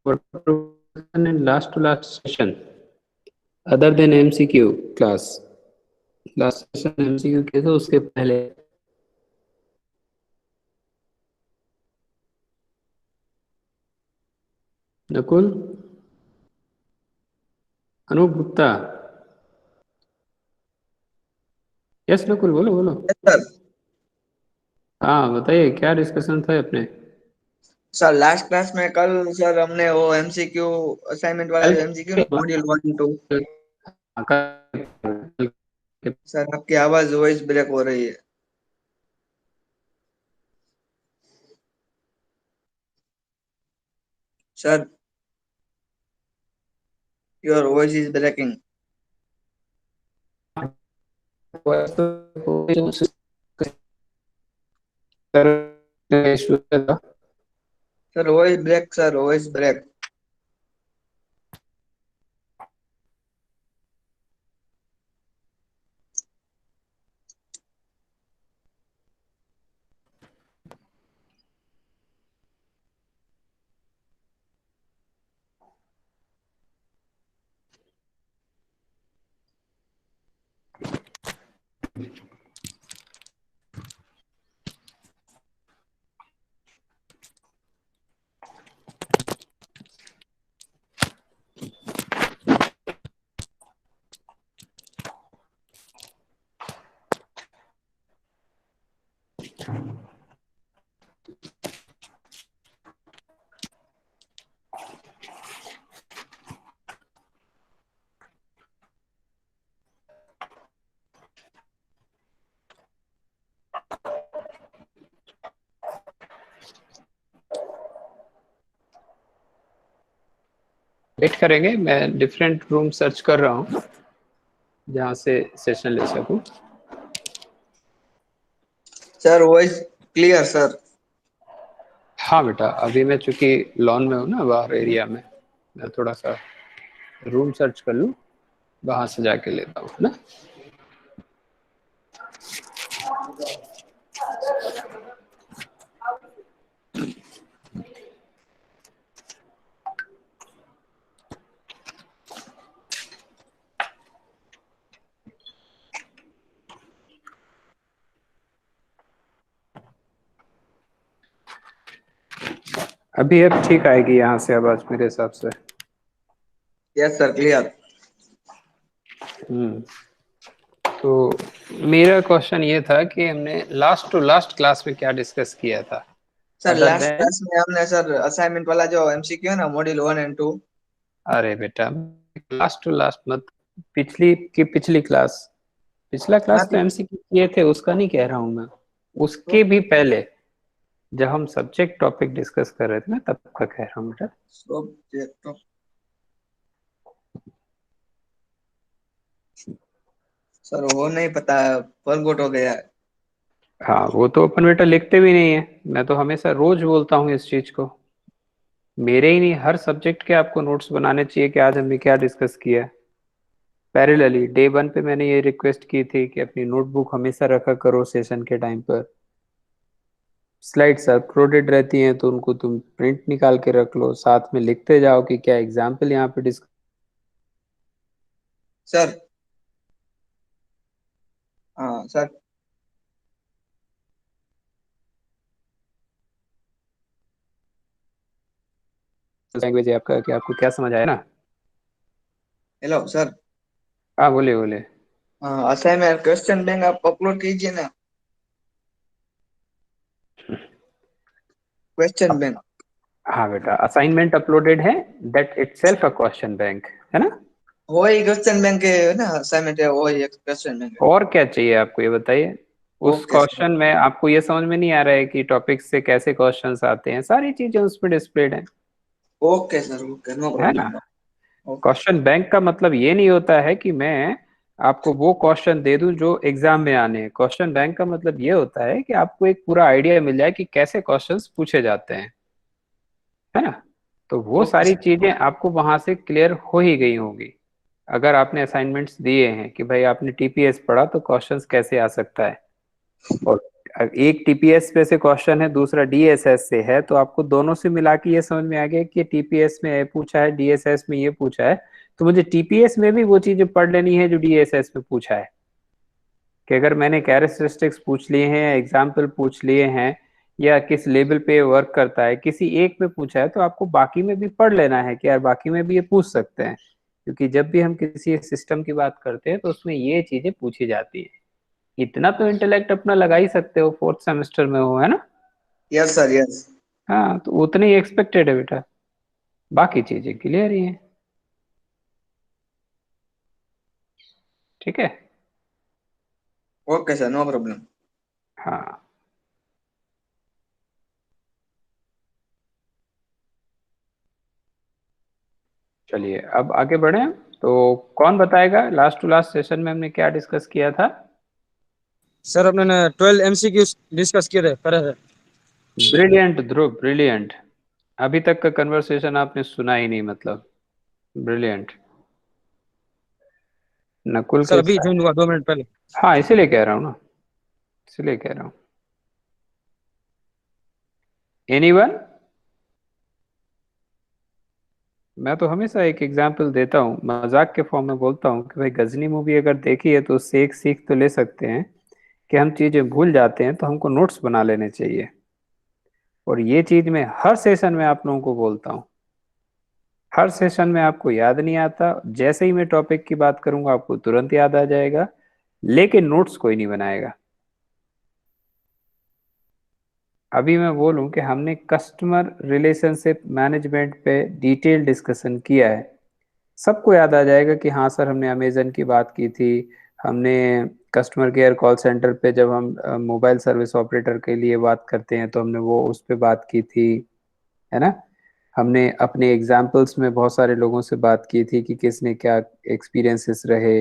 in last to last session, other than MCQ class, last session MCQ के थे उसके पहले। नकुल, अनूप गुप्ता। यस नकुल, बोलो बोलो। सर। हाँ बताइए, क्या डिस्कशन था अपने? सर लास्ट क्लास में कल सर हमने वो एमसीक्यू असाइनमेंट वाला कल जो एमसीक्यू ना मॉड्यूल 1 2। सर आपकी आवाज वॉइस ब्रेक हो रही है। Sir your voice is breaking. Sir voice break, sir voice break. Wait करेंगे, मैं डिफरेंट रूम सर्च कर रहा हूँ जहाँ से सेशन ले सकूँ। Sir voice clear sir. हाँ बेटा, अभी मैं चूंकि लॉन में हूँ ना, बाहर एरिया में, मैं थोड़ा सा रूम सर्च कर लूँ, वहां से जाके लेता हूँ ना। अभी अब ठीक आएगी यहाँ से आवाज मेरे हिसाब से। Yes sir clear. तो मेरा क्वेश्चन ये था कि हमने लास्ट टू लास्ट क्लास में क्या डिस्कस किया था, sir other last then. Class में हमने सर असाइनमेंट वाला जो एमसीक्यू है ना मॉड्यूल 1 एंड 2। अरे बेटा, लास्ट टू लास्ट मत, पिछली की पिछली क्लास, पिछला हाँ क्लास तो ठीक। एमसीक्यू किए थे, उसका नहीं कह रहा हूँ मैं। तो उसके भी पहले जब हम सब्जेक्ट टॉपिक डिस्कस कर रहे थे ना, तब का कह रहा हूँ बेटा। सब्जेक्ट। सर वो नहीं पता, फॉरगॉट हो गया है। हाँ, वो तो अपन बेटा लिखते भी नहीं है, मैं तो हमेशा रोज बोलता हूँ इस चीज को। मेरे ही नहीं, हर सब्जेक्ट के आपको नोट्स बनाने चाहिए कि आज हमने क्या डिस्कस किया। पैरेलली डे वन पे मैंने ये रिक्वेस्ट की थी कि अपनी नोटबुक हमेशा रखा करो सेशन के टाइम पर। स्लाइड्स अपलोडेड रहती हैं तो उनको तुम प्रिंट निकाल के रख लो, साथ में लिखते जाओ कि क्या एग्जाम्पल यहाँ पे डिस्कस। सर हाँ सर। लैंग्वेज है आपका, कि आपको क्या समझ आया ना? Hello sir. हाँ बोले बोले। हाँ असाइनमेंट क्वेश्चन बैंक आप अपलोड कीजिए ना। Question bank. हाँ बेटा, असाइनमेंट अपलोडेड है, that itself a question bank है ना। वही क्वेश्चन बैंक है ना, असाइनमेंट है वही एक क्वेश्चन बैंक है। और क्या चाहिए आपको, ये बताइए। उस ओके सर। क्वेश्चन में आपको ये समझ में नहीं आ रहा है कि टॉपिक से कैसे क्वेश्चंस आते हैं, सारी चीजें उस पर डिस्प्लेड है। ओके सर ओके नो है ना। प्रॉब्लम। ओके। क्वेश्चन बैंक का मतलब ये नहीं होता है कि मैं आपको वो क्वेश्चन दे दूं जो एग्जाम में आने हैं। क्वेश्चन बैंक का मतलब ये होता है कि आपको एक पूरा आइडिया मिल जाए कि कैसे क्वेश्चंस पूछे जाते हैं, है ना। तो वो ओके सारी सर। चीजें आपको वहां से क्लियर हो ही गई होंगी। अगर आपने असाइनमेंट्स दिए हैं कि भाई आपने टीपीएस पढ़ा तो क्वेश्चंस कैसे आ सकता है, और एक टीपीएस पे से क्वेश्चन है, दूसरा डीएसएस से है, तो आपको दोनों से मिला के ये समझ में आ गया कि टीपीएस में ये पूछा है, डीएसएस में ये पूछा है, तो मुझे टीपीएस में भी वो चीजें पढ़ लेनी है जो डीएसएस में पूछा है। कि अगर मैंने कैरेक्टरिस्टिक्स पूछ लिए हैं, एग्जाम्पल पूछ लिए हैं, या किस लेवल पे वर्क करता है, किसी एक में पूछा है, तो आपको बाकी में भी पढ़ लेना है कि यार बाकी में भी ये पूछ सकते हैं, क्योंकि जब भी हम किसी सिस्टम की बात करते हैं तो उसमें ये चीजें पूछी जाती है। इतना तो इंटेलेक्ट अपना लगा ही सकते हो, फोर्थ सेमेस्टर में हो, है ना? Yes sir yes. हाँ, तो उतने ही एक्सपेक्टेड है बेटा, बाकी चीजें क्लियर ही हैं। ठीक है। Okay sir, no problem. हाँ, चलिए अब आगे बढ़े। तो कौन बताएगा लास्ट टू लास्ट सेशन में हमने क्या डिस्कस किया था? सर अपने ने 12 एमसीक्यू डिस्कस किए थे, करे थे। ब्रिलियंट ध्रुव, ब्रिलियंट। अभी तक का कन्वर्सेशन आपने सुना ही नहीं, मतलब ब्रिलियंट। नकुल सर अभी कैसा है? ज्वाइन हुआ 2 मिनट पहले। हाँ, इसीलिए कह रहा हूँ ना, इसीलिए कह रहा हूँ। एनीवन? मैं तो हमेशा एक एग्जांपल देता हूँ, मजाक के फॉर्म में बोलता हूँ कि भाई गजनी मूवी अगर देखी है तो उससे एक सीख तो ले सकते हैं कि हम चीजें भूल जाते हैं तो हमको नोट्स बना लेने चाहिए। और ये चीज मैं हर सेशन में आप लोगों को बोलता हूँ। हर सेशन में आपको याद नहीं आता, जैसे ही मैं टॉपिक की बात करूंगा आपको तुरंत याद आ जाएगा, लेकिन नोट्स कोई नहीं बनाएगा। अभी मैं बोलूं कि हमने कस्टमर रिलेशनशिप मैनेजमेंट पे डिटेल डिस्कशन किया है, सबको याद आ जाएगा कि हाँ सर हमने अमेजन की बात की थी, हमने कस्टमर केयर कॉल सेंटर पे जब हम मोबाइल सर्विस ऑपरेटर के लिए बात करते हैं तो हमने वो उस पे बात की थी, है ना? हमने अपने एग्जाम्पल्स में बहुत सारे लोगों से बात की थी कि किसने क्या एक्सपीरियंसेस रहे,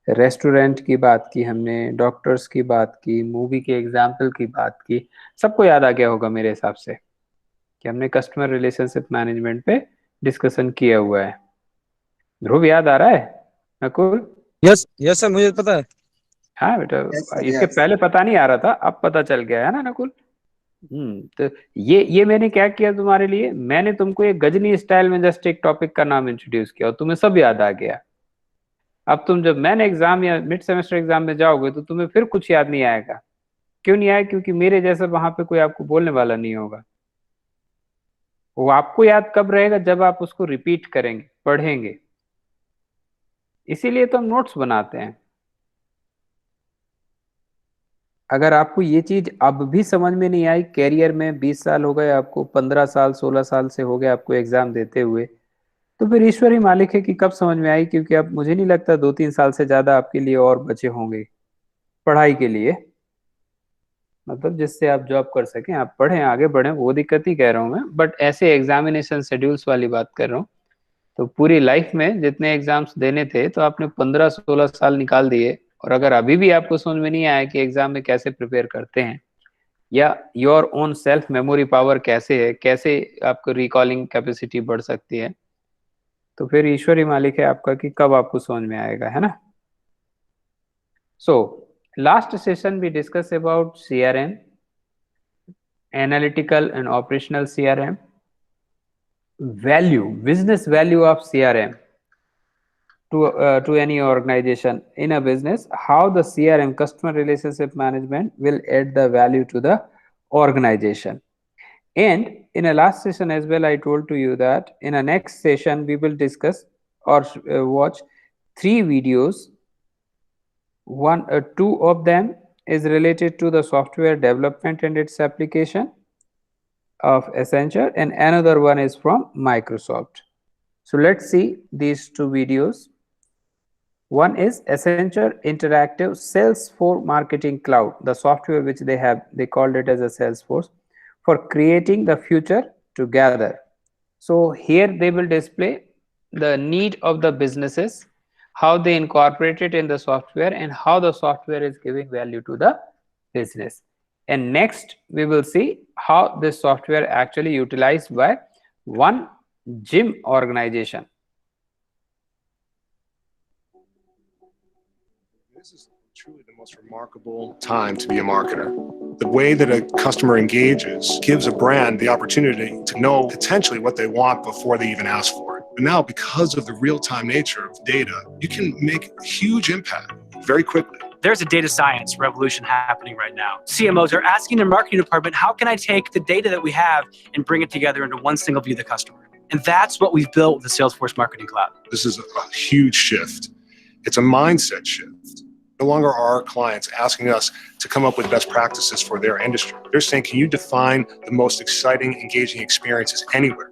रेस्टोरेंट की बात की हमने, डॉक्टर्स की बात की, मूवी के एग्जाम्पल की बात की। सबको याद आ गया होगा मेरे हिसाब से कि हमने कस्टमर रिलेशनशिप मैनेजमेंट पे डिस्कशन किया हुआ है। ध्रुव याद आ रहा है? नकुल? यस यस सर, मुझे पता है। हाँ बेटा, यस सर इसके यस। पहले पता नहीं आ रहा था, अब पता चल गया है ना नकुल? तो ये मैंने क्या किया तुम्हारे लिए, मैंने तुमको एक गजनी स्टाइल में जस्ट एक टॉपिक का नाम इंट्रोड्यूस किया और तुम्हें सब याद आ गया। अब तुम जब मैंने एग्जाम या मिड सेमेस्टर एग्जाम में जाओगे तो तुम्हें फिर कुछ याद नहीं आएगा। क्यों नहीं आएगा? क्योंकि मेरे जैसा वहां पे कोई आपको बोलने वाला नहीं होगा। वो आपको याद कब रहेगा? जब आप उसको रिपीट करेंगे, पढ़ेंगे। इसीलिए तो हम नोट्स बनाते हैं। अगर आपको ये चीज अब भी समझ में नहीं आई, कैरियर में 20 साल हो गए आपको, 15 साल 16 साल से हो गए आपको एग्जाम देते हुए, तो फिर ईश्वर ही मालिक है कि कब समझ में आई, क्योंकि अब मुझे नहीं लगता 2-3 साल से ज्यादा आपके लिए और बचे होंगे पढ़ाई के लिए, मतलब जिससे आप जॉब कर सकें, आप पढ़ें आगे बढ़ें, वो दिक्कत ही कह रहा हूँ मैं, बट ऐसे एग्जामिनेशन शेड्यूल्स वाली बात कर रहा हूँ। तो पूरी लाइफ में जितने एग्जाम्स देने थे तो आपने 15-16 साल निकाल दिए, और अगर अभी भी आपको समझ में नहीं आया कि एग्जाम में कैसे प्रिपेयर करते हैं, या your own self memory power कैसे है, कैसे आपको रिकॉलिंग कैपेसिटी बढ़ सकती है, तो फिर ईश्वर ही मालिक है आपका कि कब आपको समझ में आएगा, है ना? So last session we discuss about CRM, analytical and operational CRM, value, business value of CRM to any organization in a business, how the CRM, customer relationship management, will add the value to the organization. And in a last session as well, I told to you that in a next session we will discuss or watch 3 videos. Two of them is related to the software development and its application of Accenture, and another one is from Microsoft. So let's see these 2 videos. One is Accenture Interactive Salesforce Marketing Cloud, the software which they have, they called it as a Salesforce, for creating the future together. So here they will display the need of the businesses, how they incorporate it in the software, and how the software is giving value to the business. And next we will see how this software actually utilized by one gym organization. This is truly the most remarkable time to be a marketer. The way that a customer engages gives a brand the opportunity to know potentially what they want before they even ask for it. But now, because of the real-time nature of data, you can make a huge impact very quickly. There's a data science revolution happening right now. CMOs are asking their marketing department, how can I take the data that we have and bring it together into one single view of the customer? And that's what we've built with the Salesforce Marketing Cloud. This is a huge shift. It's a mindset shift. No longer are our clients asking us to come up with best practices for their industry. They're saying, can you define the most exciting, engaging experiences anywhere?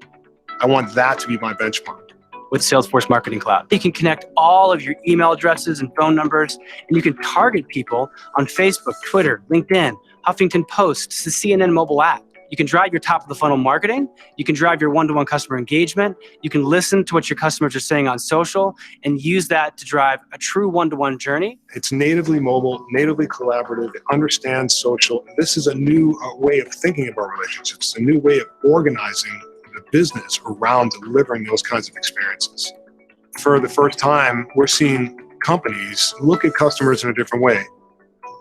I want that to be my benchmark. With Salesforce Marketing Cloud, you can connect all of your email addresses and phone numbers, and you can target people on Facebook, Twitter, LinkedIn, Huffington Post, the CNN mobile app. You can drive your top of the funnel marketing. You can drive your one-to-one customer engagement. You can listen to what your customers are saying on social and use that to drive a true one-to-one journey. It's natively mobile, natively collaborative. It understands social. This is a new way of thinking about relationships, a new way of organizing the business around delivering those kinds of experiences. For the first time, we're seeing companies look at customers in a different way.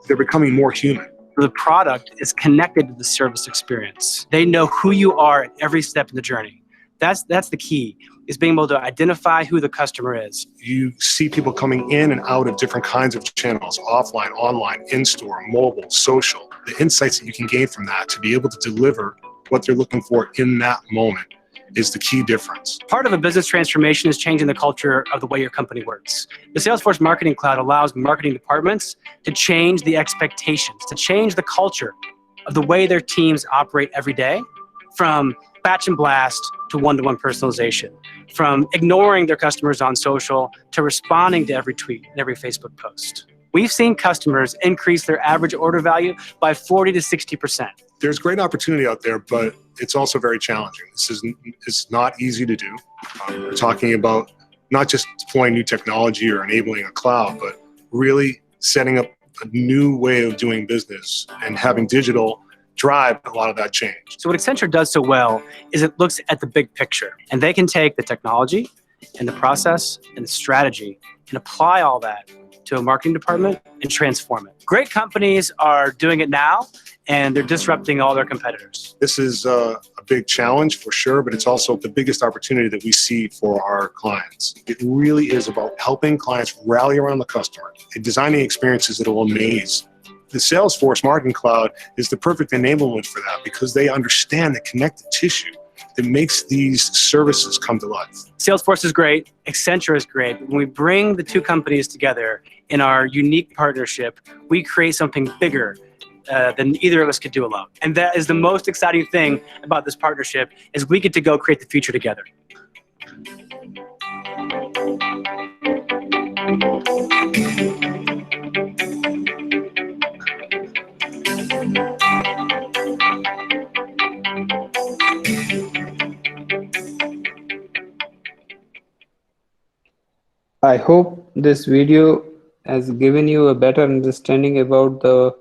They're becoming more human. The product is connected to the service experience. They know who you are at every step in the journey. That's the key, is being able to identify who the customer is. You see people coming in and out of different kinds of channels, offline, online, in-store, mobile, social. The insights that you can gain from that to be able to deliver what they're looking for in that moment is the key difference. Part of a business transformation is changing the culture of the way your company works. The Salesforce Marketing Cloud allows marketing departments to change the expectations, to change the culture of the way their teams operate every day, from batch and blast to one-to-one personalization, from ignoring their customers on social to responding to every tweet and every Facebook post. We've seen customers increase their average order value by 40 to 60%. There's great opportunity out there, but it's also very challenging. It's not easy to do. We're talking about not just deploying new technology or enabling a cloud, but really setting up a new way of doing business and having digital drive a lot of that change. So what Accenture does so well is it looks at the big picture, and they can take the technology and the process and the strategy and apply all that to a marketing department and transform it. Great companies are doing it now, and they're disrupting all their competitors. This is a big challenge for sure, but it's also the biggest opportunity that we see for our clients. It really is about helping clients rally around the customer and designing experiences that will amaze. The Salesforce Marketing Cloud is the perfect enablement for that because they understand the connective tissue that makes these services come to life. Salesforce is great, Accenture is great. When we bring the two companies together in our unique partnership, we create something bigger than either of us could do alone. And that is the most exciting thing about this partnership, is we get to go create the future together. I hope this video has given you a better understanding about the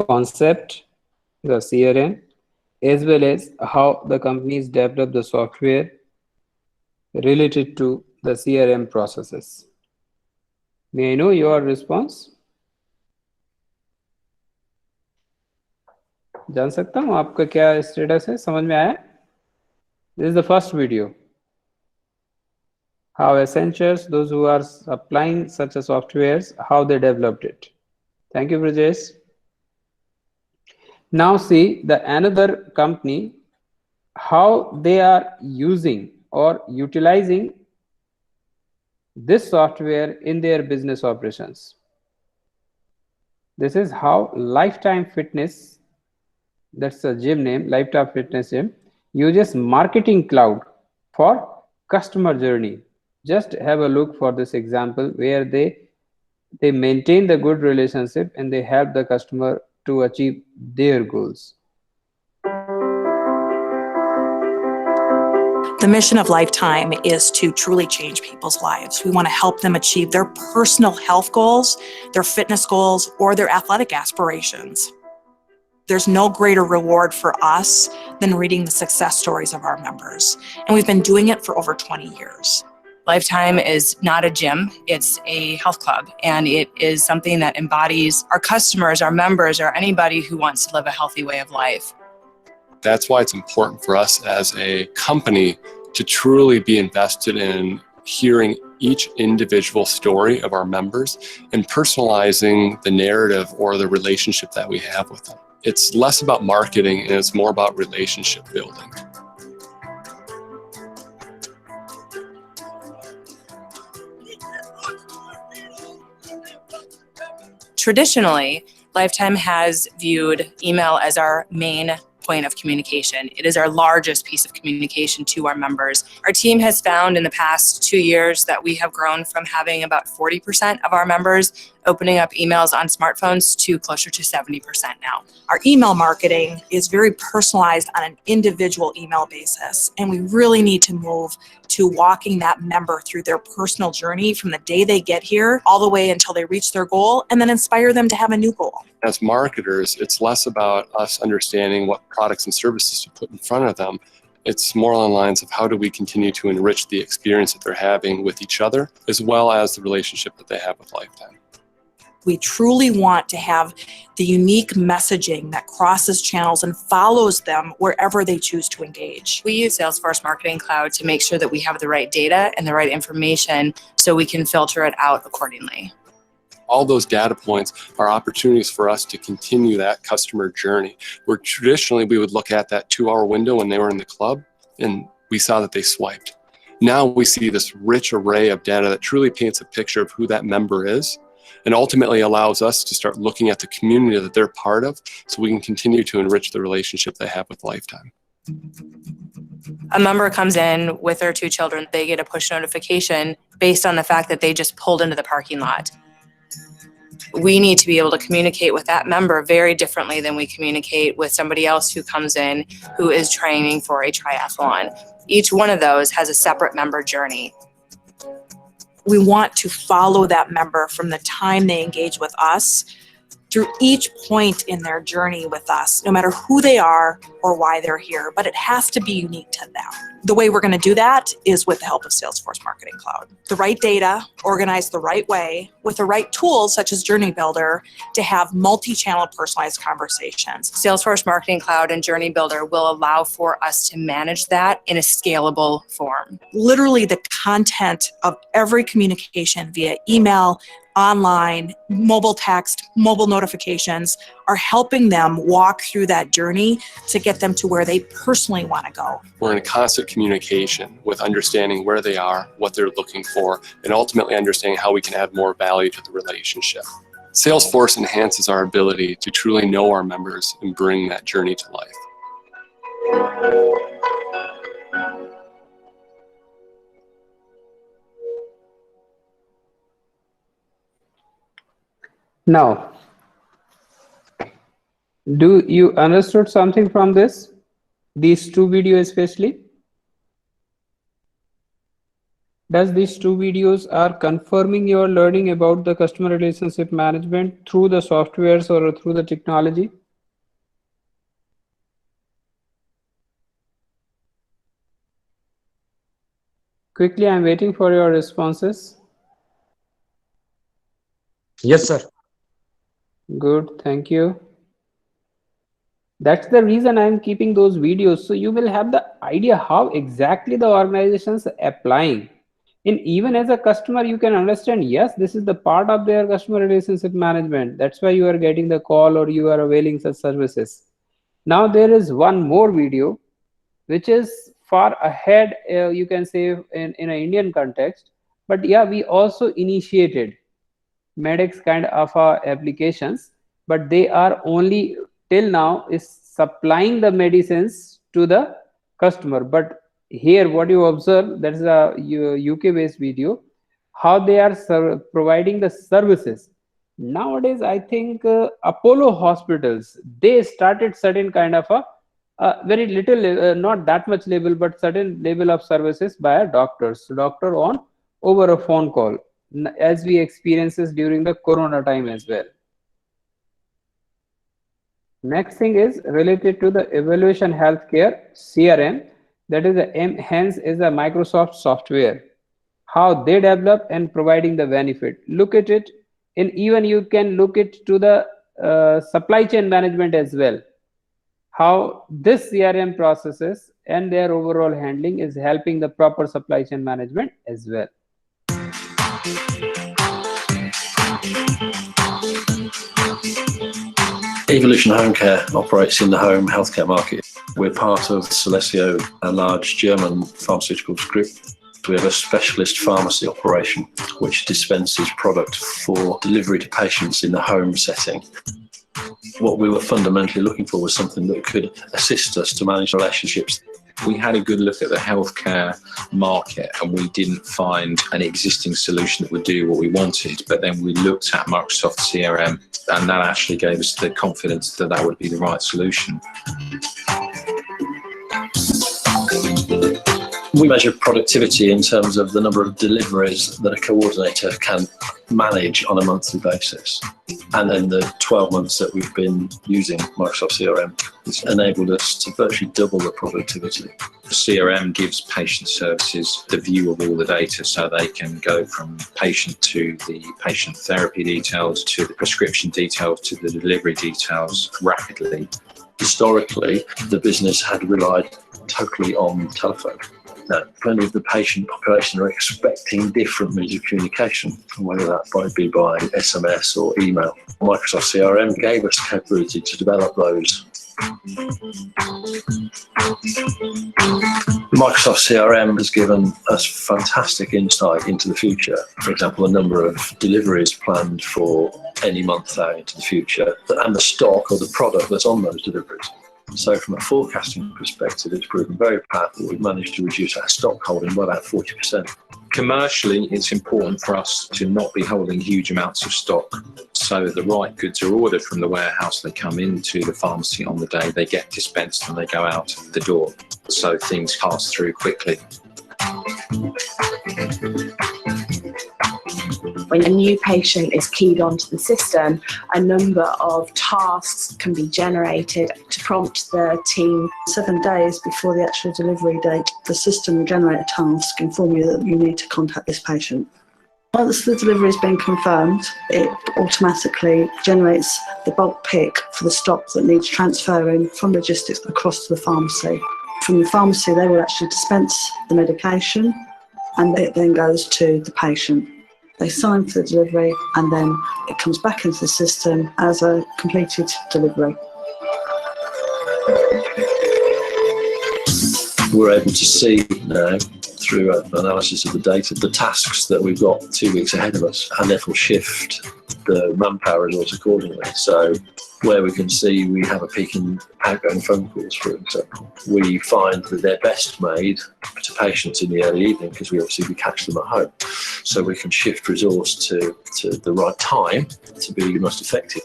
concept, the CRM, as well as how the companies develop the software related to the CRM processes. May I know your response? जान सकता हूँ आपका क्या status है, समझ में आया? This is the first video. How Accenture, those who are applying such a softwares, how they developed it. Thank you, Brajesh. Now see the another company, how they are using or utilizing this software in their business operations. This is how Lifetime Fitness, that's a gym name, Lifetime Fitness Gym, uses Marketing Cloud for customer journey. Just have a look for this example where they maintain the good relationship and they help the customer to achieve their goals. The mission of Lifetime is to truly change people's lives. We want to help them achieve their personal health goals, their fitness goals, or their athletic aspirations. There's no greater reward for us than reading the success stories of our members. And we've been doing it for over 20 years. Lifetime is not a gym, it's a health club, and it is something that embodies our customers, our members, or anybody who wants to live a healthy way of life. That's why it's important for us as a company to truly be invested in hearing each individual story of our members and personalizing the narrative or the relationship that we have with them. It's less about marketing and it's more about relationship building. Traditionally, Lifetime has viewed email as our main point of communication. It is our largest piece of communication to our members. Our team has found in the past 2 years that we have grown from having about 40% of our members opening up emails on smartphones to closer to 70% now. Our email marketing is very personalized on an individual email basis, and we really need to move to walking that member through their personal journey from the day they get here all the way until they reach their goal, and then inspire them to have a new goal. As marketers, it's less about us understanding what products and services to put in front of them. It's more along the lines of how do we continue to enrich the experience that they're having with each other, as well as the relationship that they have with Lifetime. We truly want to have the unique messaging that crosses channels and follows them wherever they choose to engage. We use Salesforce Marketing Cloud to make sure that we have the right data and the right information so we can filter it out accordingly. All those data points are opportunities for us to continue that customer journey, where traditionally we would look at that 2-hour window when they were in the club and we saw that they swiped. Now we see this rich array of data that truly paints a picture of who that member is and ultimately allows us to start looking at the community that they're part of so we can continue to enrich the relationship they have with Lifetime. A member comes in with their 2 children, they get a push notification based on the fact that they just pulled into the parking lot. We need to be able to communicate with that member very differently than we communicate with somebody else who comes in who is training for a triathlon. Each one of those has a separate member journey. We want to follow that member from the time they engage with us through each point in their journey with us, no matter who they are or why they're here, but it has to be unique to them. The way we're going to do that is with the help of Salesforce Marketing Cloud. The right data, organized the right way, with the right tools such as Journey Builder to have multi-channel personalized conversations. Salesforce Marketing Cloud and Journey Builder will allow for us to manage that in a scalable form. Literally the content of every communication via email, online, mobile text, mobile notifications are helping them walk through that journey to get them to where they personally want to go. We're in constant communication with understanding where they are, what they're looking for, and ultimately understanding how we can add more value to the relationship. Salesforce enhances our ability to truly know our members and bring that journey to life. Now, do you understood something from this? These 2 videos especially? Does these 2 videos are confirming your learning about the customer relationship management through the softwares or through the technology? Quickly, I'm waiting for your responses. Yes, sir. Good, thank you. That's the reason I'm keeping those videos, so you will have the idea how exactly the organization's applying. And even as a customer, you can understand, yes, this is the part of their customer relationship management. That's why you are getting the call or you are availing such services. Now there is one more video, which is far ahead, you can say in an Indian context. But yeah, we also initiated Medex kind of applications, but they are only till now is supplying the medicines to the customer. But here what you observe, that is a UK based video, how they are providing the services. Nowadays, I think Apollo hospitals, they started certain kind of a very little, not that much level, but certain level of services by a doctor on over a phone call, as we experiences during the Corona time as well. Next thing is related to the evaluation healthcare CRM, that is hence is a Microsoft software. how they develop and providing the benefit. Look at it, and even you can look it to the supply chain management as well. How this CRM processes and their overall handling is helping the proper supply chain management as well. Evolution Home Care operates in the home healthcare market. We're part of Celesio, a large German pharmaceuticals group. We have a specialist pharmacy operation which dispenses product for delivery to patients in the home setting. What we were fundamentally looking for was something that could assist us to manage relationships. We had a good look at the healthcare market and we didn't find an existing solution that would do what we wanted, but then we looked at Microsoft CRM and that actually gave us the confidence that that would be the right solution. We measure productivity in terms of the number of deliveries that a coordinator can manage on a monthly basis. And in the 12 months that we've been using Microsoft CRM, it's enabled us to virtually double the productivity. The CRM gives patient services the view of all the data so they can go from patient to the patient therapy details, to the prescription details, to the delivery details rapidly. Historically, the business had relied totally on telephone. Now, plenty of the patient population are expecting different means of communication, whether that might be by SMS or email. Microsoft CRM gave us the capability to develop those. Microsoft CRM has given us fantastic insight into the future. For example, a number of deliveries planned for any month out into the future, and the stock or the product that's on those deliveries. So from a forecasting perspective, it's proven very powerful. We've managed to reduce our stock holding by about 40%. Commercially, it's important for us to not be holding huge amounts of stock. So the right goods are ordered from the warehouse, they come into the pharmacy on the day, they get dispensed and they go out the door. So things pass through quickly. When a new patient is keyed onto the system, a number of tasks can be generated to prompt the team. 7 days before the actual delivery date, the system will generate a task, inform you that you need to contact this patient. Once the delivery has been confirmed, it automatically generates the bulk pick for the stock that needs transferring from logistics across to the pharmacy. From the pharmacy, they will actually dispense the medication and it then goes to the patient. They sign for the delivery and then it comes back into the system as a completed delivery. We're able to see now, through analysis of the data, the tasks that we've got 2 weeks ahead of us, and therefore shift the manpower resource accordingly. So where we can see we have a peak in outgoing phone calls, for example, we find that they're best made to patients in the early evening because we catch them at home. So we can shift resource to the right time to be most effective.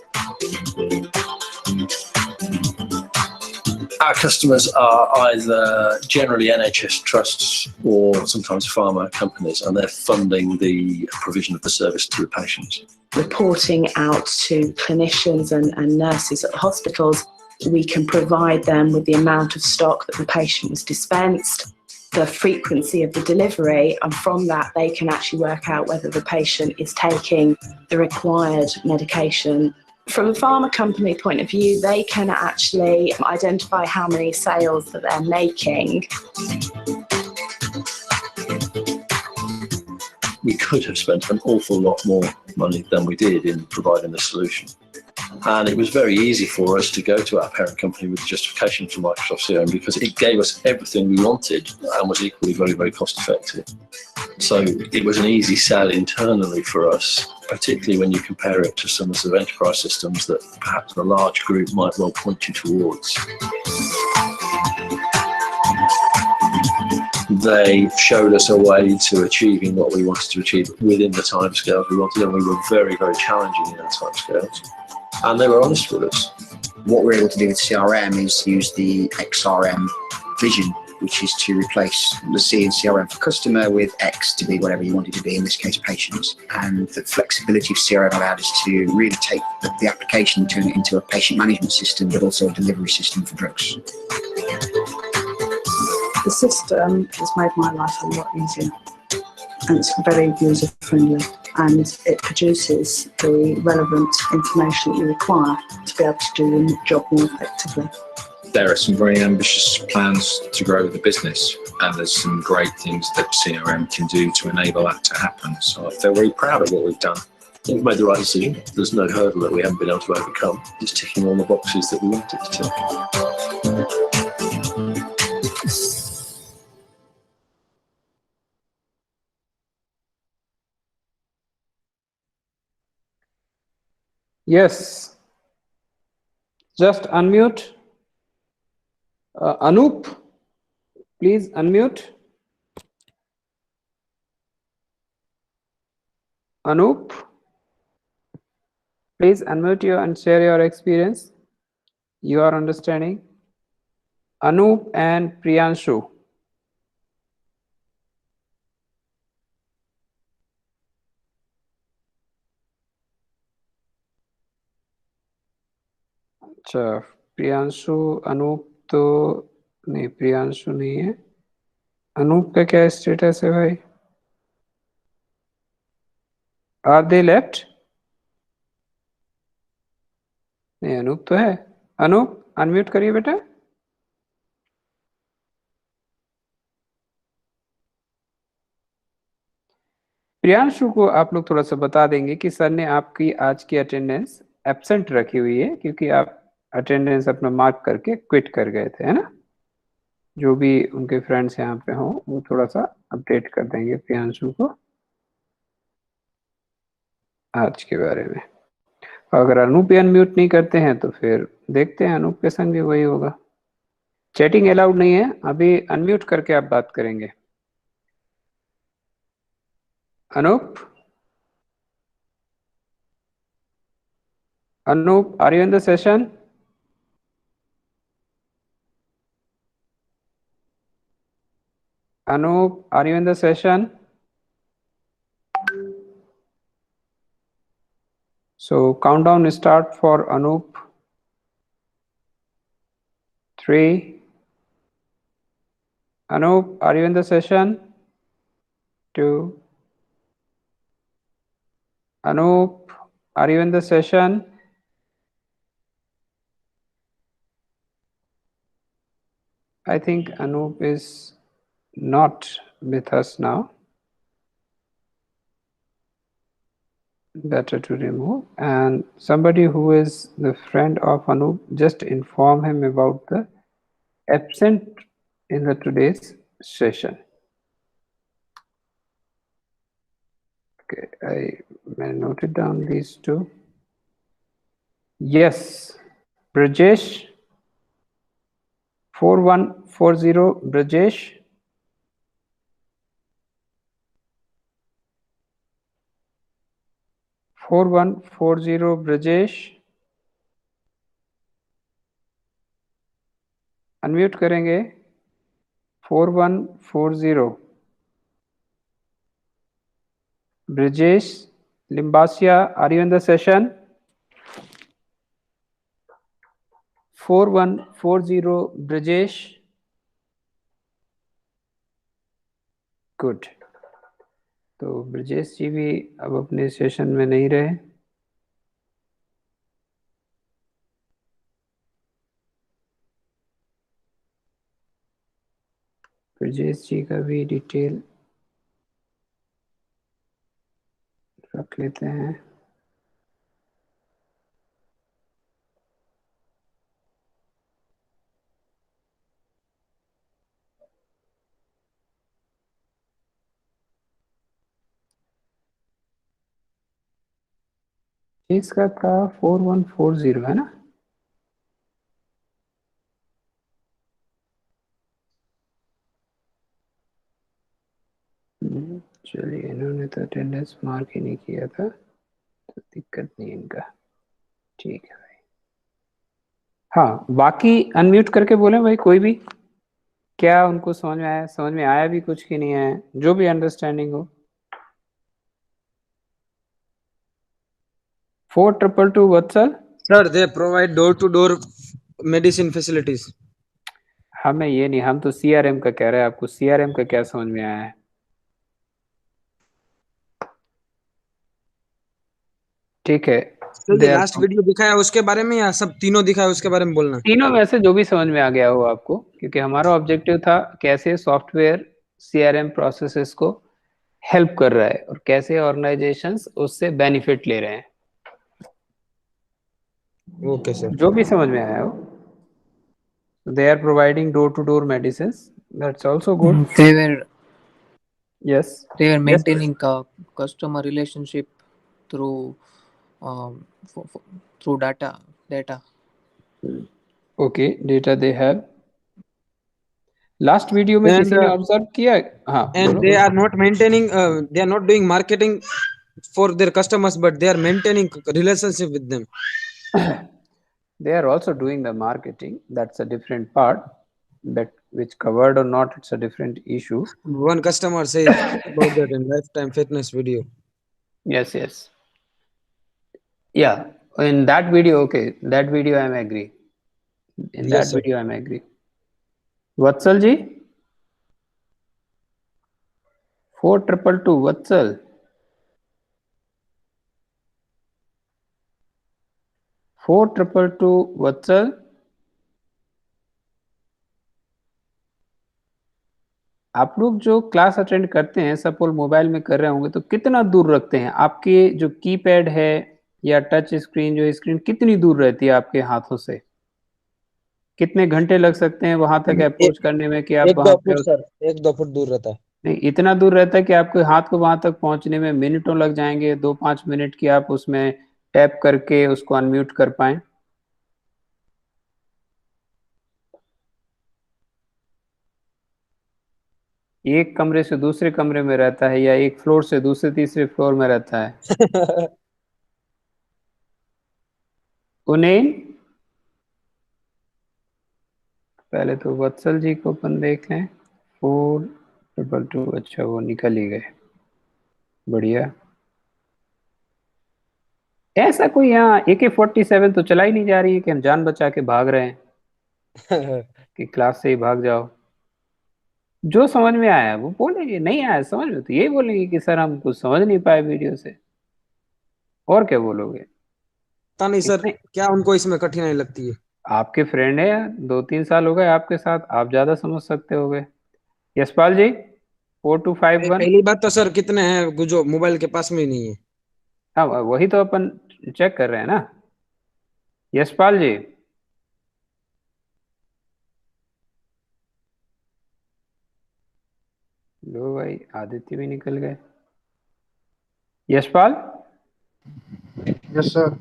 Our customers are either generally NHS trusts or sometimes pharma companies, and they're funding the provision of the service to the patients. Reporting out to clinicians and nurses at hospitals, we can provide them with the amount of stock that the patient was dispensed, the frequency of the delivery, and from that they can actually work out whether the patient is taking the required medication. From a pharma company point of view, they can actually identify how many sales that they're making. We could have spent an awful lot more money than we did in providing the solution. And it was very easy for us to go to our parent company with justification for Microsoft CRM because it gave us everything we wanted and was equally very, very cost effective. So it was an easy sell internally for us, particularly when you compare it to some of the enterprise systems that perhaps a large group might well point you towards. They showed us a way to achieving what we wanted to achieve within the timescales we wanted, and we were very, very challenging in our timescales. And they were honest with us. What we're able to do with CRM is use the XRM vision, which is to replace the C in CRM for customer with X to be whatever you want it to be, in this case patients. And the flexibility of CRM allowed us to really take the application and turn it into a patient management system, but also a delivery system for drugs. The system has made my life a lot easier. and it's very user friendly, and it produces the relevant information that you require to be able to do your job more effectively. There are some very ambitious plans to grow the business, and there's some great things that CRM can do to enable that to happen. So I feel very proud of what we've done. I think we've made the right decision. There's no hurdle that we haven't been able to overcome. It's ticking all the boxes that we wanted it to. Yes. Just unmute. Anup, please unmute. Anup, please unmute you and share your experience, your understanding. Anup and Priyanshu. अच्छा, प्रियांशु अनूप तो नहीं, प्रियांशु नहीं है। अनूप का क्या status है भाई? Are they left? नहीं, अनूप तो है। अनूप अनम्यूट करिए बेटा। प्रियांशु को आप लोग थोड़ा सा बता देंगे कि सर ने आपकी आज की अटेंडेंस एब्सेंट रखी हुई है, क्योंकि आप अटेंडेंस अपना मार्क करके क्विट कर गए थे, है ना? जो भी उनके फ्रेंड्स यहाँ पे हों वो थोड़ा सा अपडेट कर देंगे प्रियांशु को आज के बारे में। अगर अनूप अनम्यूट नहीं करते हैं तो फिर देखते हैं अनूप के संग भी वही होगा। चैटिंग अलाउड नहीं है, अभी अनम्यूट करके आप बात करेंगे। Anup, Anup, are you in the session? Anup, are you in the session? So countdown start for Anup. 3. Anup, are you in the session? 2. Anup, are you in the session? I think Anup is not with us now. Better to remove. And somebody who is the friend of Anup, just inform him about the absent in the today's session. Okay, I may note it down these two. Yes, Brajesh, 4140 Brajesh. Brajesh. Unmute करेंगे 4140 Brajesh Limbasia, are you in the session? 4140 Brajesh. Good. तो ब्रजेश जी भी अब अपने session में नहीं रहे। ब्रजेश जी का भी डिटेल रख लेते हैं। इसका था 4140 है ना? चलिए, इन्होंने तो अटेंडेंस मार्क ही नहीं किया था तो दिक्कत नहीं इनका। ठीक है भाई। हाँ, बाकी अनम्यूट करके बोले भाई, कोई भी क्या उनको समझ में आया, समझ में आया भी कुछ की नहीं आया, जो भी अंडरस्टैंडिंग हो। 4222 वत्सल Sir, they provide door-to-door medicine facilities. हमें ये नहीं, हम तो CRM का कह रहे हैं। आपको CRM का क्या समझ में आया है? ठीक है, तो दे जो आर लास्ट वीडियो दिखाया उसके बारे में या सब तीनों दिखाया उसके बारे में बोलना? तीनों में से जो भी समझ में आ गया हो आपको, क्योंकि हमारा ऑब्जेक्टिव था कैसे सॉफ्टवेयर सीआरएम प्रोसेसेस को हेल्प कर रहा है और कैसे ऑर्गेनाइजेशंस उससे बेनिफिट ले रहे हैं। Okay sir. जो भी समझ में आया हो। They are providing door to door medicine, that's also good. Yes. They were Yes. maintaining customer relationship through through data. Okay, data they have. Last video में किसी ने ऑब्जर्व किया? हाँ, and they are not maintaining they are not doing marketing for their customers, but they are maintaining relationship with them. They are also doing the marketing. That's a different part. That which covered or not, it's a different issue. One customer says about that in Lifetime Fitness video. Yes, yes. Yeah, in that video, okay, that video I'm agree. In Yes, that sir. video I'm agree. Vatsal ji? 4222, Vatsal. वत्सल, आप लोग जो class attend करते हैं, suppose mobile में कर रहे होंगे, तो कितना दूर रखते हैं? आपके जो कीपैड है या टच स्क्रीन, जो स्क्रीन कितनी दूर रहती है आपके हाथों से? कितने घंटे लग सकते हैं वहां तक अप्रोच करने में कि आप वहां 1-2 पे? फुट सर, 1-2 फुट दूर रहता है। नहीं, इतना दूर रहता है कि आपके हाथ को वहां तक पहुंचने में मिनटों लग जाएंगे, 2-5 मिनट की आप उसमें टैप करके उसको अनम्यूट कर पाए? एक कमरे से दूसरे कमरे में रहता है या एक फ्लोर से दूसरे तीसरे फ्लोर में रहता है? उन्हें पहले तो वत्सल जी को अपन देख लें। 4222, अच्छा वो निकल ही गए, बढ़िया। ऐसा कोई यहाँ AK-47 तो चलाई नहीं जा रही है कि हम जान बचा के भाग रहे हैं कि क्लास से ही भाग जाओ। जो समझ में आया वो बोलेंगे, नहीं आया समझ में तो यही बोलेंगे कि सर हम कुछ समझ नहीं पाए वीडियो से। और क्या बोलोगे? पता नहीं सर, क्या उनको इसमें कठिनाई लगती है? आपके फ्रेंड है, 2-3 साल हो गए आपके साथ, आप ज्यादा समझ सकते होगे। यशपाल जी 4251। पहली बात तो सर कितने हैं जो मोबाइल के पास में ही नहीं है। हाँ, वही तो अपन चेक कर रहे हैं ना। यशपाल जी, लो भाई, आदित्य भी निकल गए। यशपाल। Yes sir.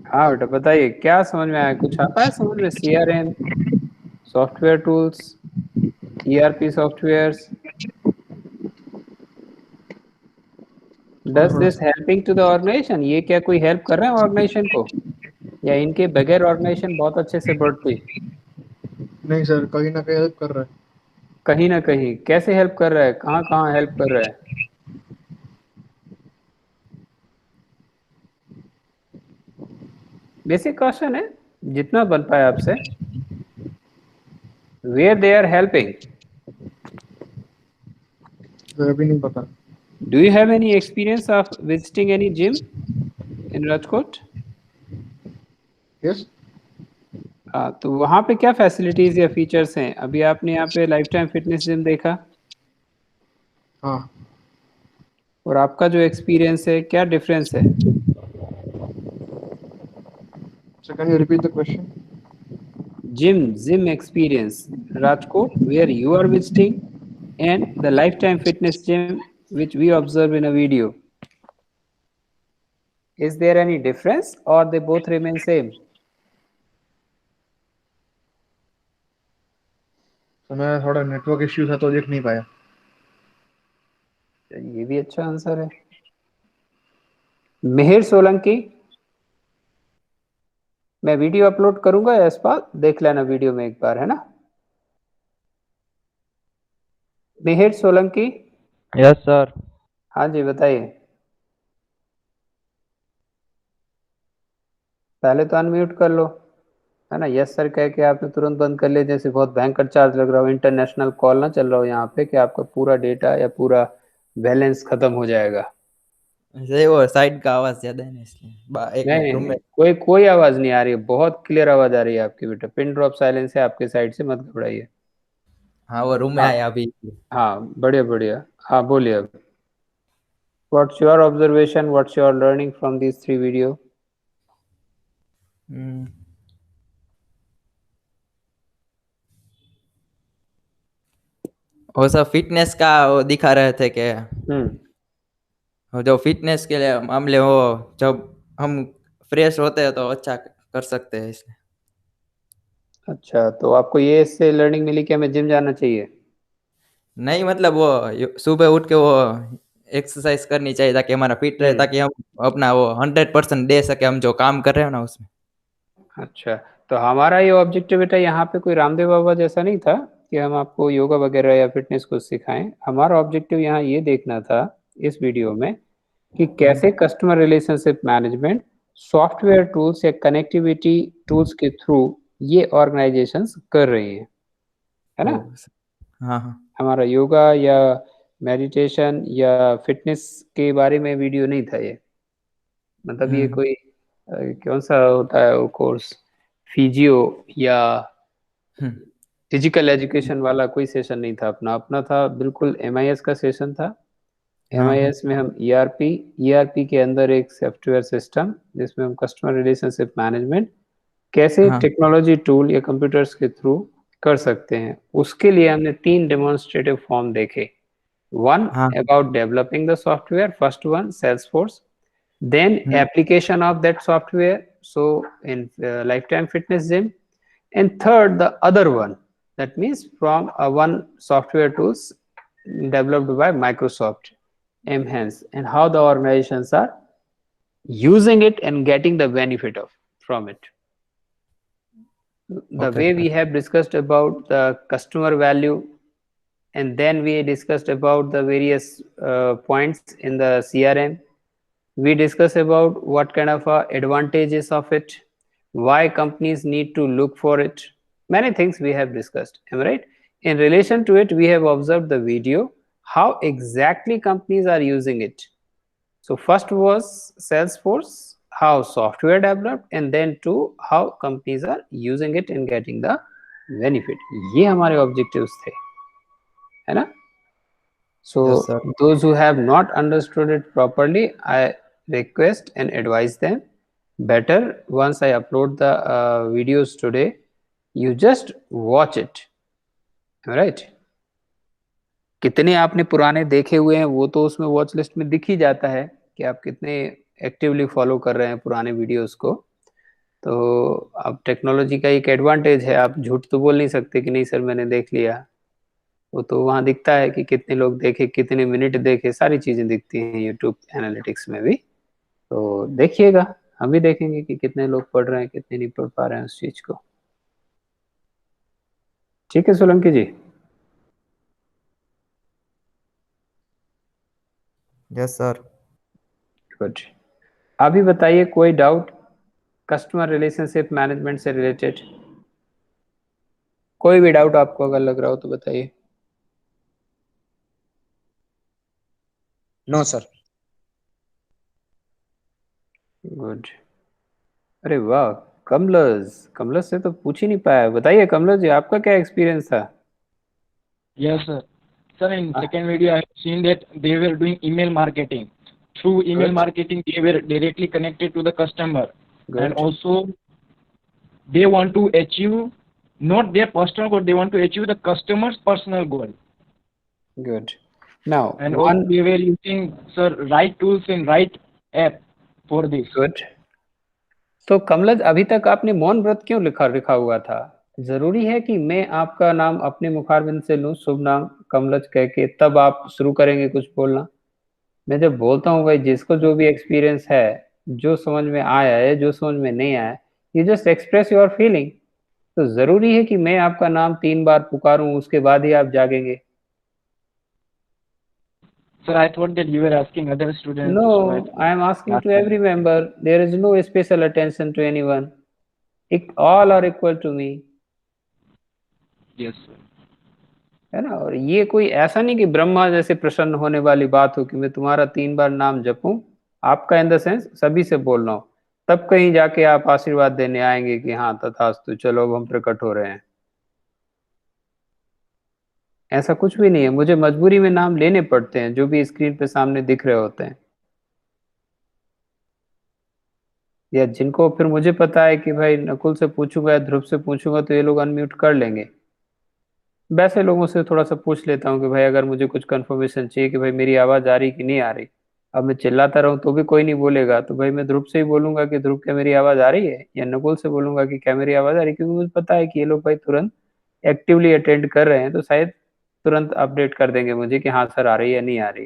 हाँ बेटा, बताइए क्या समझ में आया? कुछ आता है समझ में? CRM, software tools, ERP softwares, does this helping to the organization? ये क्या कोई हेल्प कर रहे हैं ऑर्गेनाइजेशन को, या इनके बगैर ऑर्गेनाइजेशन बहुत अच्छे से बढ़ती? नहीं सर, कहीं ना कहीं हेल्प कर रहा है। कहीं ना कहीं कैसे हेल्प कर रहा है? कहाँ कहाँ हेल्प कर रहा है? बेसिक क्वेश्चन है, जितना बन पाए आपसे। Where they are helping? अभी नहीं पता। Do you have any experience of visiting any gym in Rajkot? Yes. तो वहाँ पे क्या फैसिलिटीज या फीचर्स हैं? अभी आपने यहाँ पे लाइफ टाइम फिटनेस जिम देखा। हाँ। और आपका जो एक्सपीरियंस है, क्या डिफरेंस है? So can you repeat the question? Gym experience, Rajkot, where you are visiting, and the lifetime fitness gym which we observe in a video. Is there any difference or they both remain same? तो मैं थोड़ा network issue था तो देख नहीं पाया। ये भी अच्छा आंसर है। मिहिर सोलंकी, मैं वीडियो अपलोड करूंगा यशपाल, देख लेना वीडियो में एक बार, है ना? मिहिर सोलंकी। Yes sir. हाँ जी, बताइए। पहले तो अनम्यूट कर लो, है ना? यस सर कह के आपने तुरंत बंद कर लिया, जैसे बहुत भयंकर चार्ज लग रहा हो, इंटरनेशनल कॉल ना चल रहा हो यहाँ पे कि आपका पूरा डेटा या पूरा बैलेंस खत्म हो जाएगा। सही, वो साइड का आवाज ज्यादा है ना इसलिए। एक नहीं मिनट नहीं रूम में। नहीं, कोई आवाज नहीं आ रही है, बहुत क्लियर आवाज आ रही है आपकी बेटा। पिन ड्रॉप साइलेंस है आपके साइड से, मत घबराइए। हाँ वो रूम में हाँ आया अभी। हाँ, बढ़िया बढ़िया। हाँ बोलिए अब। What's your observation, what's your learning from this 3 video? हम्म, वो सब फिटनेस का वो दिखा रहे थे कि वो जो फिटनेस के लिए मामले, वो जब हम फ्रेश होते हैं तो अच्छा कर सकते हैं इसलिए। अच्छा, तो आपको ये इससे लर्निंग मिली कि हमें जिम जाना चाहिए? नहीं मतलब वो सुबह उठ के वो एक्सरसाइज करनी चाहिए ताकि हमारा फिट रहे, ताकि हम अपना वो 100% दे सके हम जो काम कर रहे हो ना उसमें। अच्छा, तो हमारा ये ऑब्जेक्टिव बेटा यहाँ पे कोई रामदेव बाबा जैसा नहीं था कि हम आपको योगा वगैरह या फिटनेस को सिखाएं। हमारा ऑब्जेक्टिव यहाँ ये देखना था इस वीडियो में कि कैसे customer relationship management software tools या कनेक्टिविटी टूल्स के थ्रू ये ऑर्गेनाइजेशंस कर रही हैं, है ना? हाँ हाँ। हमारा योगा या मेडिटेशन या फिटनेस के बारे में वीडियो नहीं था ये। मतलब ये कोई कौन सा होता है वो कोर्स, फिजियो या फिजिकल एजुकेशन वाला कोई सेशन नहीं था अपना। अपना था बिल्कुल MIS का सेशन था। MIS में हम ERP के अंदर एक सॉफ्टवेयर सिस्टम जिसमें हम कस्टमर रिलेशनशिप मैनेजमेंट कैसे टेक्नोलॉजी टूल या कंप्यूटर्स के थ्रू कर सकते हैं, उसके लिए हमने 3 डेमोन्स्ट्रेटिव फॉर्म देखे। One about developing the software, first one Salesforce, then application of that software, so in Lifetime Fitness Gym, and third the other one, that means from one software tools developed by Microsoft, Enhance, and how the organizations are using it and getting the benefit of from it. The way we have discussed about the customer value, and then we discussed about the various points in the CRM. We discussed about what kind of advantages of it, why companies need to look for it. Many things we have discussed, am I right? In relation to it, we have observed the video, how exactly companies are using it. So first was Salesforce, how software developed, and then to how companies are using it and getting the benefit. ये हमारे objectives थे, है ना? So those who have not understood it properly, I request and advise them, better once I upload the videos today, you just watch it, right? कितने आपने पुराने देखे हुए हैं वो तो उसमें वॉच लिस्ट में दिख ही जाता है कि आप कितने एक्टिवली फॉलो कर रहे हैं पुराने वीडियोस को। तो अब टेक्नोलॉजी का एक एडवांटेज है, आप झूठ तो बोल नहीं सकते कि नहीं सर मैंने देख लिया। वो तो वहाँ दिखता है कि कितने लोग देखे, कितने मिनट देखे, सारी चीजें दिखती हैं यूट्यूब एनालिटिक्स में भी। तो देखिएगा, हम भी देखेंगे कि कितने लोग पढ़ रहे हैं, कितने नहीं पढ़ पा रहे हैं उस चीज को। ठीक है Solanki ji? Yes sir. Good. अभी बताइए कोई डाउट कस्टमर रिलेशनशिप मैनेजमेंट से रिलेटेड? कोई भी डाउट आपको अगर लग रहा हो तो बताइए। No sir. गुड। अरे वाह, कमलस से तो पूछ ही नहीं पाया। बताइए कमलस जी, आपका क्या एक्सपीरियंस था? Yes, sir. Sir, in second video, I have seen that they were doing email marketing. Through email marketing, they were directly connected to the customer. And also, they want to achieve not their personal goal, they want to achieve the customer's personal goal. Good. Now, and also they were using, sir, right tools and right app for this. Good. तो कमलज, अभी तक आपने मौन व्रत क्यों लिखा हुआ था? जरूरी है कि मैं आपका नाम अपने मुखारबिंद से लूं, शुभ नाम कमलज कह के, तब आप शुरू करेंगे कुछ बोलना? मैं जब बोलता हूँ भाई, जिसको जो भी एक्सपीरियंस है, जो समझ में आया है, जो समझ में नहीं आया, you just express your feeling. तो जरूरी है कि मैं आपका नाम 3 बार पुकारूं, उसके बाद ही आप जागेंगे? Sir, I thought that you were asking other students. No, I am asking to every member. There is no special attention to anyone. All are equal to me. Yes, sir. है ना? और ये कोई ऐसा नहीं कि ब्रह्मा जैसे प्रसन्न होने वाली बात हो कि मैं तुम्हारा 3 बार नाम जपूं आपका इन द सेंस सभी से बोलना हो, तब कहीं जाके आप आशीर्वाद देने आएंगे कि हाँ तथास्तु, चलो अब हम प्रकट हो रहे हैं। ऐसा कुछ भी नहीं है, मुझे मजबूरी में नाम लेने पड़ते हैं जो भी स्क्रीन पे सामने दिख रहे होते हैं, या जिनको फिर मुझे पता है कि भाई नकुल से पूछूंगा या ध्रुव से पूछूंगा तो ये लोग अनम्यूट कर लेंगे, वैसे लोगों से थोड़ा सा पूछ लेता हूँ कि भाई अगर मुझे कुछ कंफर्मेशन चाहिए कि भाई मेरी आवाज आ रही कि नहीं आ रही। अब मैं चिल्लाता रहूं तो भी कोई नहीं बोलेगा, तो भाई मैं ध्रुव से ही बोलूंगा कि ध्रुव क्या मेरी आवाज आ रही है, या नकुल से बोलूंगा कि क्या मेरी आवाज आ रही है, क्योंकि मुझे पता है कि ये लोग भाई तुरंत एक्टिवली अटेंड कर रहे हैं, तो शायद तुरंत अपडेट कर देंगे मुझे कि हाँ सर आ रही है नहीं आ रही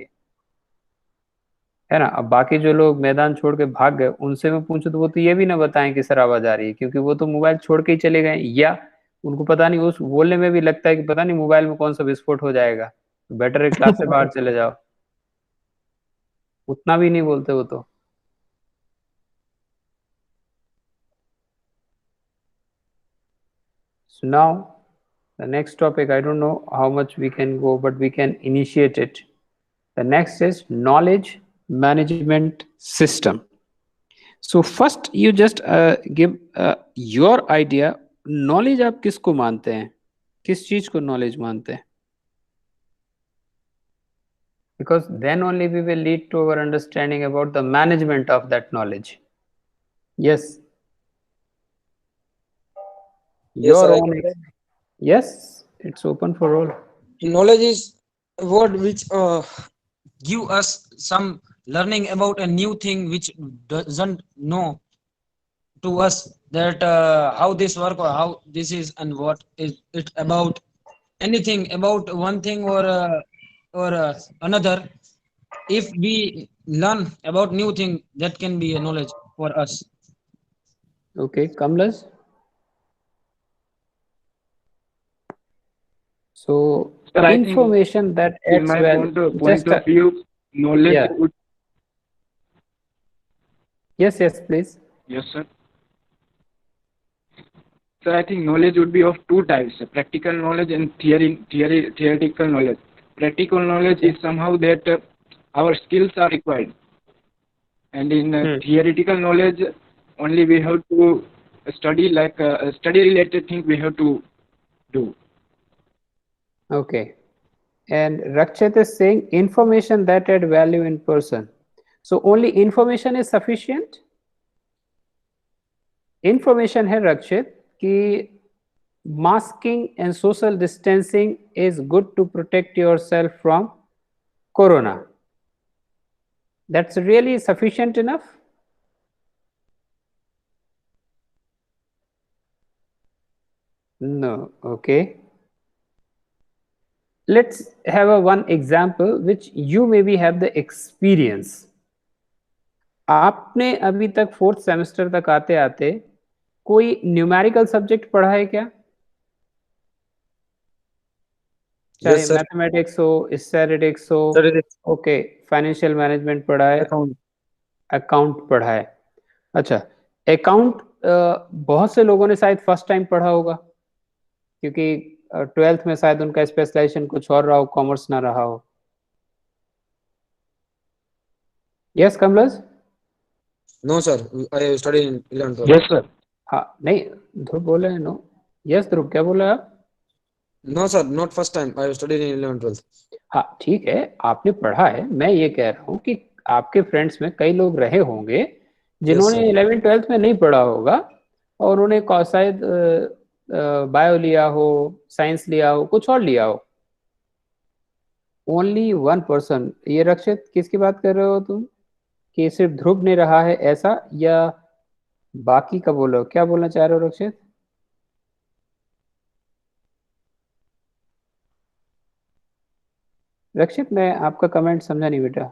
है ना। अब बाकी जो लोग मैदान छोड़ के भाग गए उनसे मैं पूछूं तो वो तो ये भी ना बताएं कि सर आवाज आ रही है, क्योंकि वो तो मोबाइल छोड़ के ही चले गए, या उनको पता नहीं, उस बोलने में भी लगता है कि पता नहीं मोबाइल में कौन सा विस्फोट हो जाएगा, तो बेटर है क्लास से बाहर चले जाओ। उतना भी नहीं बोलते वो तो। So now the next topic, I don't know how much we can go, but we can initiate it. The next is knowledge management system. So first you just give your idea, knowledge आप किसको मानते हैं, किस चीज को knowledge मानते हैं? Because then only we will lead to our understanding about the management of that knowledge. Yes. Your own. Yes, it's open for all. Knowledge is a word which give us some learning about a new thing which doesn't know to us, that how this work or how this is and what is it about, anything about one thing or another. If we learn about new thing, that can be a knowledge for us. Okay, Kamlas. So Sir, I think information that in adds my value. point of view, knowledge Yeah. would. Yes, please. Yes, sir. So I think knowledge would be of two types: practical knowledge and theoretical knowledge. Practical knowledge is somehow that our skills are required, and in theoretical knowledge, only we have to study, like study related thing we have to do. Okay. And Rakshit is saying information that add value in person. So only information is sufficient? Information है Rakshit कि masking and social distancing is good to protect yourself from corona. That's really sufficient enough? No. Okay. Let's have one example which you maybe have the experience. आपने अभी तक 4th semester तक आते आते कोई numerical subject पढ़ा है क्या? चाहे मैथमेटिक्स हो, स्टैटिस्टिक्स हो, ओके, फाइनेंशियल मैनेजमेंट पढ़ा है, अकाउंट पढ़ा है। अच्छा, अकाउंट बहुत से लोगों ने शायद फर्स्ट टाइम पढ़ा होगा, क्योंकि 12th में शायद उनका स्पेशलाइजेशन कुछ और रहा हो, कॉमर्स ना रहा हो। Yes Kamlesh? No sir, I studied in 11th. Yes sir. हाँ, नहीं ध्रुव बोले है नो। यस ध्रुव, क्या बोला आप? No sir, not first time. I studied in 11th 12th. हाँ ठीक है, आपने पढ़ा है। मैं ये कह रहा हूँ कि आपके फ्रेंड्स में कई लोग रहे होंगे जिन्होंने 11th 12th में नहीं पढ़ा होगा और उन्होंने शायद बायो लिया हो, साइंस लिया हो, कुछ और लिया हो। Only one person. ये रक्षित किसकी बात कर रहे हो तुम, कि सिर्फ ध्रुव ने रहा है ऐसा, या बाकी का बोलो? क्या बोलना चाह रहे हो रक्षित? रक्षित, मैं आपका कमेंट समझा नहीं बेटा।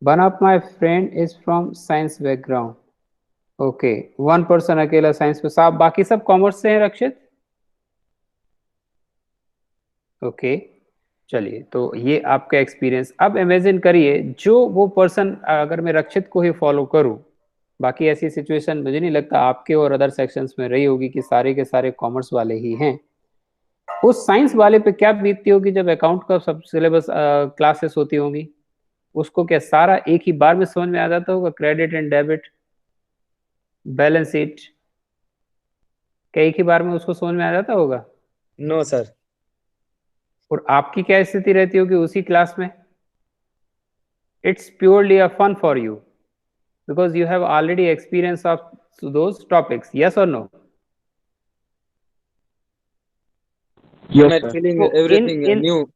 One of my friend is from science background. Okay, one person अकेला साइंस में, साहब बाकी सब कॉमर्स से हैं रक्षित? ओके, चलिए, तो ये आपका एक्सपीरियंस। अब इमेजिन करिए जो वो पर्सन, अगर मैं रक्षित को ही फॉलो करूं, बाकी ऐसी सिचुएशन मुझे नहीं लगता आपके और अदर सेक्शंस में रही होगी कि सारे के सारे कॉमर्स वाले ही हैं। उस साइंस वाले पे क्या बीतती होगी जब अकाउंट का सब सिलेबस क्लासेस होती होंगी? उसको क्या सारा एक ही बार में समझ में आ जाता होगा? Credit and debit, balance sheet, क्या एक ही बार में उसको समझ में आ जाता होगा? No sir. और आपकी क्या स्थिति रहती होगी उसी क्लास में? It's purely a fun for you because you have already experience of those topics. Yes or no? Yes, feeling So everything new.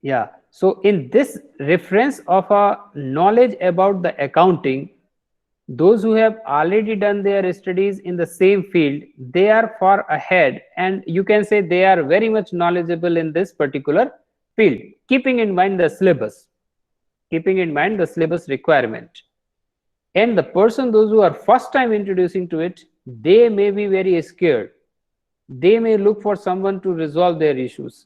Yeah. So in this reference of a knowledge about the accounting, those who have already done their studies in the same field, they are far ahead, and you can say they are very much knowledgeable in this particular field, keeping in mind the syllabus, keeping in mind the syllabus requirement. And the person, those who are first time introducing to it, they may be very scared. They may look for someone to resolve their issues.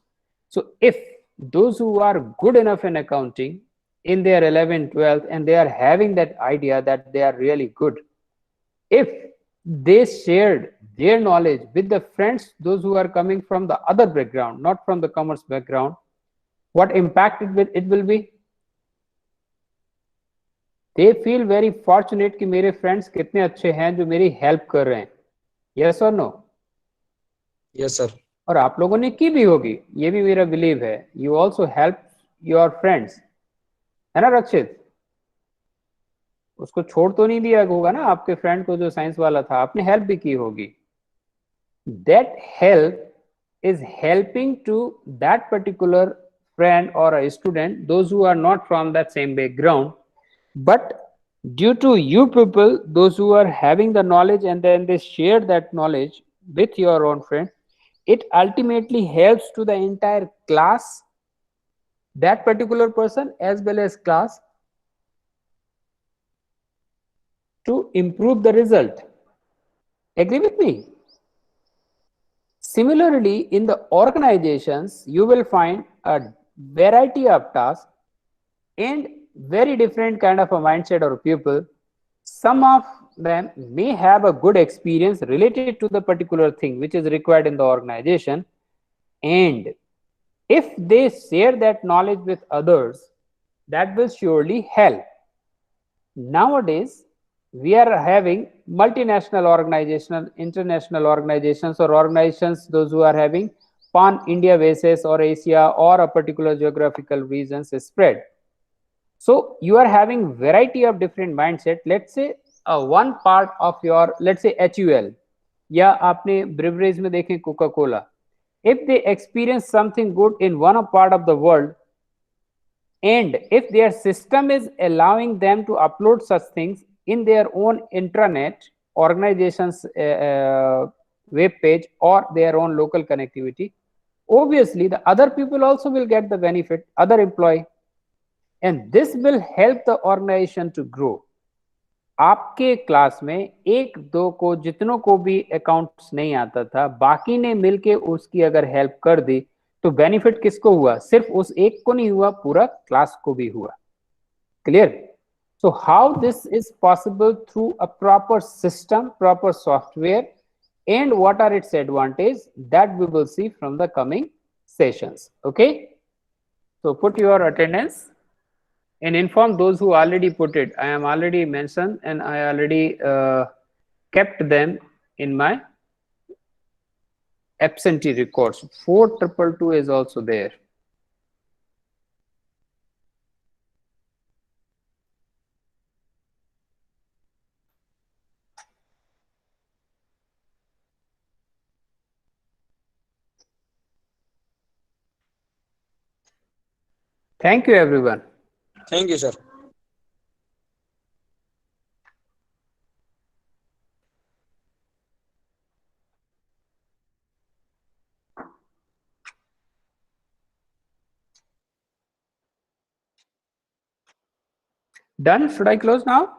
So if those who are good enough in accounting in their 11th, 12th, and they are having that idea that they are really good, if they shared their knowledge with the friends, those who are coming from the other background, not from the commerce background, what impact it will be? They feel very fortunate कि मेरे friends कितने अच्छे हैं जो मेरी help कर रहे हैं. Yes or no? Yes sir. और आप लोगों ने की भी होगी, ये भी मेरा बिलीव है. You also help your friends, है ना रक्षित? उसको छोड़ तो नहीं दिया होगा ना आपके फ्रेंड को जो साइंस वाला था, आपने हेल्प भी की होगी. That help is helping to that particular friend or a student, those who are not from that same background, but due to you people, those who are having the knowledge and then they share that knowledge with your own friend, it ultimately helps to the entire class, that particular person as well as class, to improve the result. Agree with me? Similarly, in the organizations, you will find a variety of tasks and very different kind of a mindset or people. Some of them may have a good experience related to the particular thing which is required in the organization, and if they share that knowledge with others, that will surely help. Nowadays, we are having multinational organizations, international organizations, or organizations those who are having pan-India basis or Asia or a particular geographical regions spread. So you are having variety of different mindset. Let's say one part of your, let's say HUL, या आपने breweries में देखें Coca-Cola. If they experience something good in one part of the world, and if their system is allowing them to upload such things in their own intranet, organization's web page or their own local connectivity, obviously the other people also will get the benefit, other employee, and this will help the organization to grow. आपके class में एक दो को, जितनों को भी accounts नहीं आता था, बाकी ने मिलके उसकी अगर हेल्प कर दी तो बेनिफिट किसको हुआ? सिर्फ उस एक को नहीं हुआ, पूरा क्लास को भी हुआ. Clear? So how this is possible? Through a proper system, proper software, and what are its advantages, that we will see from the coming sessions. Okay, so put your attendance and inform those who already put it. I am already mentioned and I already kept them in my absentee records. 4222 is also there. Thank you, everyone. Thank you, sir. Done? Should I close now?